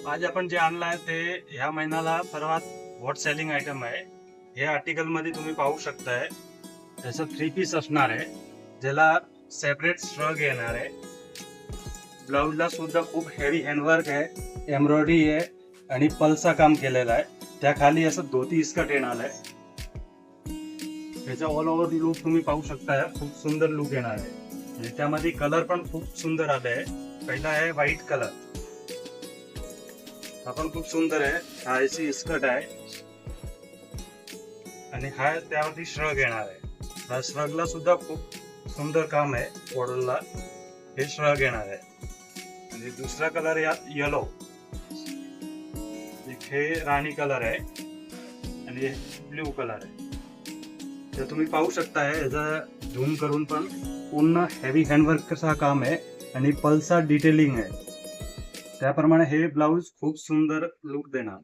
आज आपण जे आणलं आहे ते ह्या महिन्याला सर्वात हॉट सेलिंग आयटम आहे. हे आर्टिकल मध्ये तुम्ही पाहू शकताय त्याचं 3 पीस असणार आहे, ज्याला सेपरेट श्रग येणार आहे. ब्लाउजला सुद्धा खूप हेवी हँडवर्क आहे, एम्ब्रॉयडरी आहे आणि पल्सा काम केलेलं आहे. त्या खाली असं धोती इस्कट येणार आहे. त्याचा ऑल ओव्हर लुक तुम्ही पाहू शकताय, खूप सुंदर लुक येणार आहे. म्हणजे त्यामध्ये कलर पण खूप सुंदर आले आहे. पहिला आहे व्हाईट कलर, हा पण खूप सुंदर आहे. हा याची इस्कट आहे आणि हा त्यावरती श्रग येणार आहे. हा श्रगला सुद्धा खूप सुंदर काम आहे. बॉर्डरला हे श्रग येणार आहे. म्हणजे दुसरा कलर या येलो, हे राणी कलर आहे आणि ब्ल्यू कलर आहे. तर तुम्ही पाहू शकता याचा झूम करून पण पूर्ण हेवी हँडवर्क कसा काम आहे आणि पल्सा डिटेलिंग आहे. त्याप्रमाणे हे ब्लाउज खूप सुंदर लुक देणार.